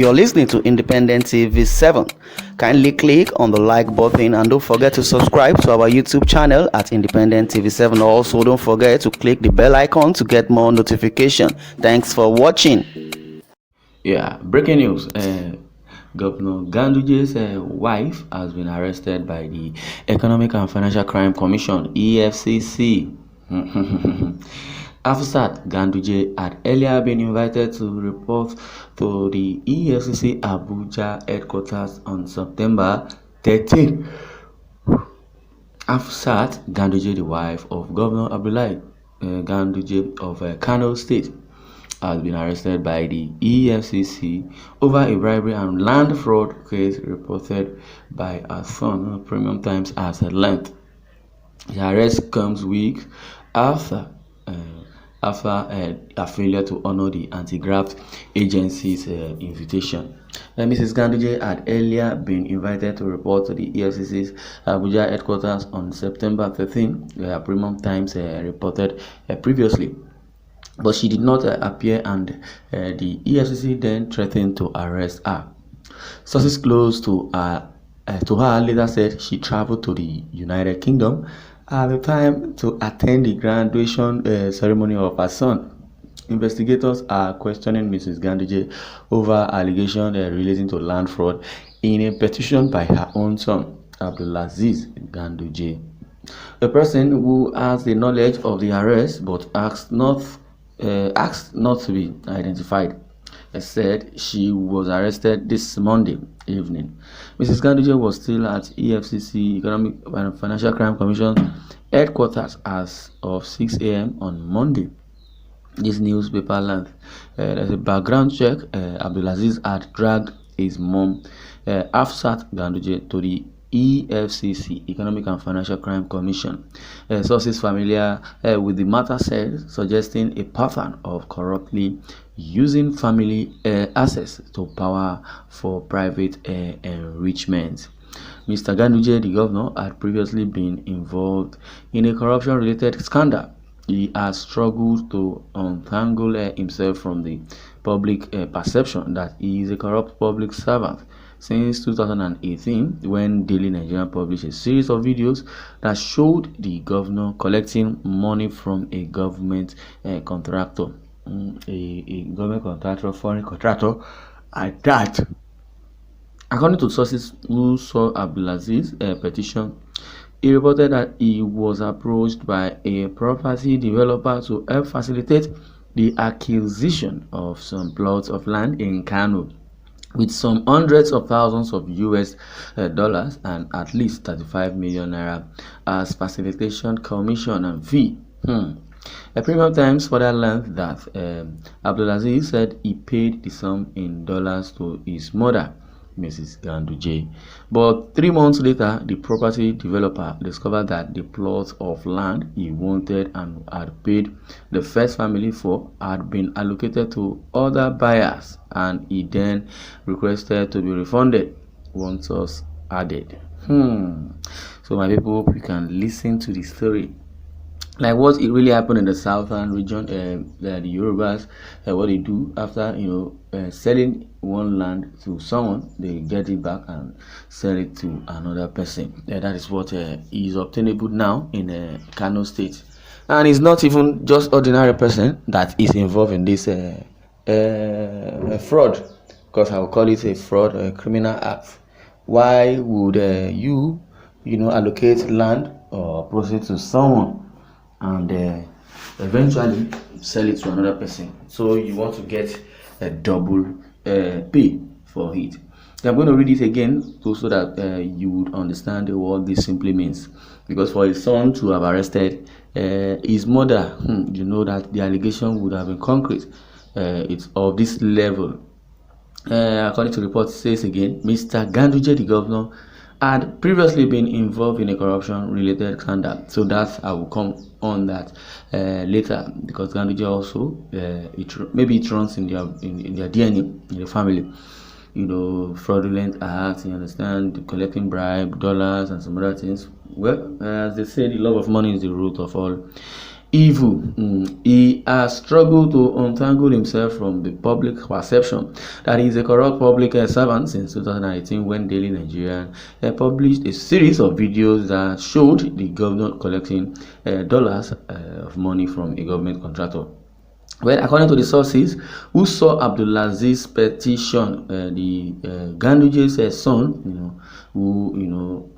You're listening to Independent TV 7. Kindly click on the like button and don't forget to subscribe to our YouTube channel at Independent TV 7. Also, don't forget to click the bell icon to get more notification. Thanks for watching. Yeah, breaking news. Governor Ganduje's wife has been arrested by the Economic and Financial Crime Commission (EFCC). Afsat Ganduje had earlier been invited to report to the EFCC Abuja headquarters on September 13. Afsat Ganduje, the wife of Governor Abdullahi Ganduje of Kano State, has been arrested by the EFCC over a bribery and land fraud case reported by her son, Premium Times, as headlined. The arrest comes weeks after a failure to honor the anti-graft agency's invitation. Mrs. Ganduje had earlier been invited to report to the EFCC's Abuja headquarters on September 13, Premium Times reported previously. But she did not appear, and the EFCC then threatened to arrest her. Sources close to her later said she traveled to the United Kingdom at the time to attend the graduation ceremony of her son. Investigators are questioning Mrs. Ganduje over allegations relating to land fraud in a petition by her own son, Abdulaziz Ganduje. The person who has the knowledge of the arrest but asked not to be identified said she was arrested this Monday evening. Mrs. Ganduje was still at EFCC Economic and Financial Crime Commission headquarters as of 6 a.m. on Monday. This newspaper learned there's a background check. Abdulaziz had dragged his mom, Afsat Ganduje, to the EFCC Economic and Financial Crime Commission. Sources familiar with the matter said, suggesting a pattern of corruptly using family assets to power for private enrichment. Mr. Ganduje, the governor, had previously been involved in a corruption-related scandal. He has struggled to untangle himself from the public perception that he is a corrupt public servant since 2018, when Daily Nigeria published a series of videos that showed the governor collecting money from a government contractor, a government contractor, foreign contractor at that. According to sources who saw Abdulaziz's petition, he reported that he was approached by a property developer to help facilitate the acquisition of some plots of land in Kano, with some hundreds of thousands of US dollars and at least 35 million naira as facilitation commission and fee. A Premium Times further learned that Abdulaziz said he paid the sum in dollars to his mother, Mrs. Ganduje. But 3 months later, the property developer discovered that the plot of land he wanted and had paid the first family for had been allocated to other buyers, and he then requested to be refunded, one source added. So my people, you can listen to the story. Like what it really happened in the southern region, the Yorubas, what they do after selling one land to someone, they get it back and sell it to another person. That is what is obtainable now in Kano State, and it's not even just ordinary person that is involved in this fraud, because I will call it a fraud, a criminal act. Why would you allocate land or proceed to someone and eventually sell it to another person? So you want to get a double pay for it. I'm going to read it again so that you would understand what this simply means. Because for his son to have arrested his mother, you know that the allegation would have been concrete. It's of this level. According to the report, it says again, Mr. Ganduje, the governor, had previously been involved in a corruption-related scandal. So that I will come on that later, because Ganduje also, maybe it runs in their DNA, in the family. Fraudulent acts, you understand, collecting bribe, dollars, and some other things. Well, as they say, the love of money is the root of all evil. He has struggled to untangle himself from the public perception that he is a corrupt public servant since 2018, when Daily Nigerian published a series of videos that showed the governor collecting dollars of money from a government contractor. Well, according to the sources who saw Abdulaziz's petition, the Ganduje's son, who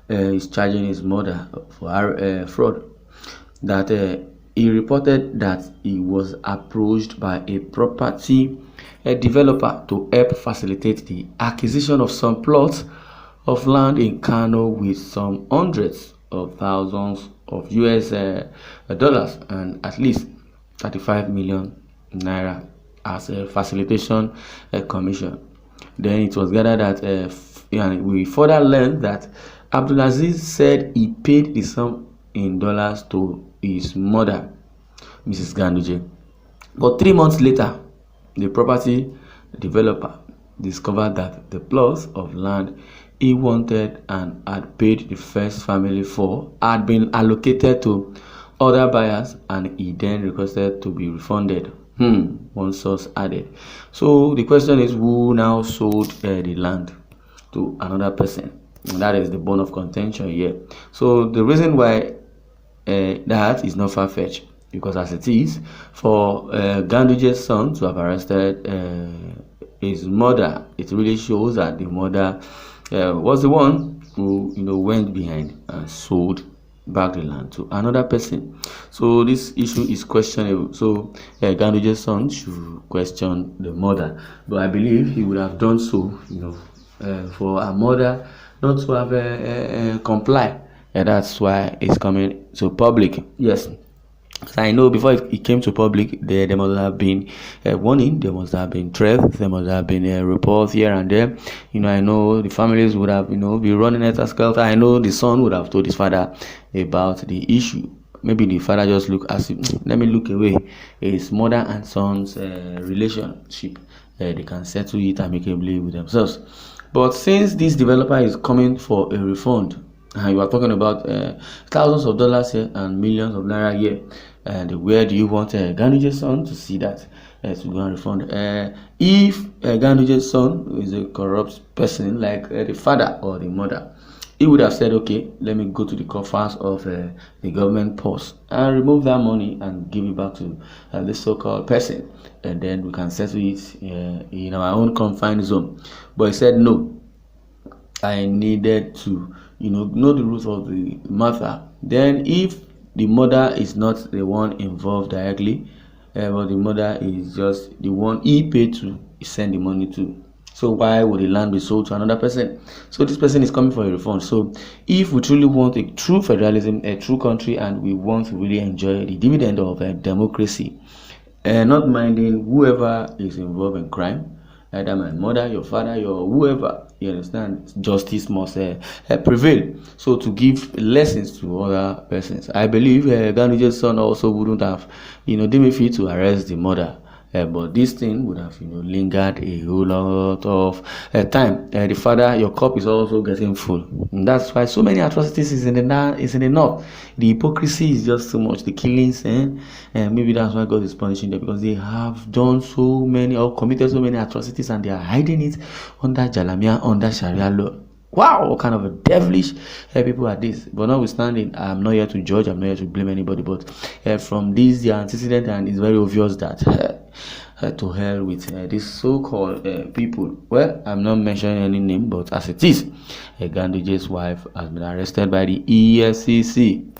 is charging his mother for fraud, that he reported that he was approached by a property developer to help facilitate the acquisition of some plots of land in Kano with some hundreds of thousands of US dollars and at least 35 million naira as a facilitation commission. Then it was gathered that we further learned that Abdulaziz said he paid the sum in dollars to his mother, Mrs. Ganduje. But 3 months later, the property developer discovered that the plots of land he wanted and had paid the first family for had been allocated to other buyers, and he then requested to be refunded. One source added. So the question is, who now sold the land to another person? And that is the bone of contention here. So the reason why that is not far-fetched, because as it is, for Ganduje's son to have arrested his mother, it really shows that the mother was the one who went behind and sold back the land to another person. So this issue is questionable. So Ganduje's son should question the mother, but I believe he would have done so, for a mother not to have comply. That's why it's coming to public. Yes, I know before it came to public, there must have been a warning, there must have been threats, there must have been a report here and there. I know the families would have, be running at a skelter. I know the son would have told his father about the issue. Maybe the father just look as if, let me look away. It's mother and son's relationship. They can settle it amicably with themselves. But since this developer is coming for a refund, and you are talking about thousands of dollars here and millions of naira here, and where do you want Ganduje's son to see that to go and refund? If Ganduje's son is a corrupt person like the father or the mother, he would have said, okay, let me go to the coffers of the government purse and remove that money and give it back to this so-called person, and then we can settle it in our own confined zone. But he said, no, I needed to know the root of the matter. Then if the mother is not the one involved directly, but the mother is just the one he paid to send the money to, so why would the land be sold to another person? So this person is coming for a refund. So if we truly want a true federalism, a true country, and we want to really enjoy the dividend of democracy, not minding whoever is involved in crime, either my mother, your father, your whoever, you understand, justice must prevail. So to give lessons to other persons, I believe Ganduje's son also wouldn't have deemed it fit to arrest the mother. But this thing would have lingered a whole lot of time. The father, your cup is also getting full. And that's why so many atrocities is in the north. The hypocrisy is just so much. The killings, and maybe that's why God is punishing them, because they have done so many or committed so many atrocities, and they are hiding it under Jalamia, under Sharia law. Wow, what kind of a devilish people are this? But notwithstanding, I'm not here to judge, I'm not here to blame anybody, but from this, the antecedent, and it's very obvious that to hell with these so-called people. Well, I'm not mentioning any name, but as it is, Ganduje's wife has been arrested by the EFCC.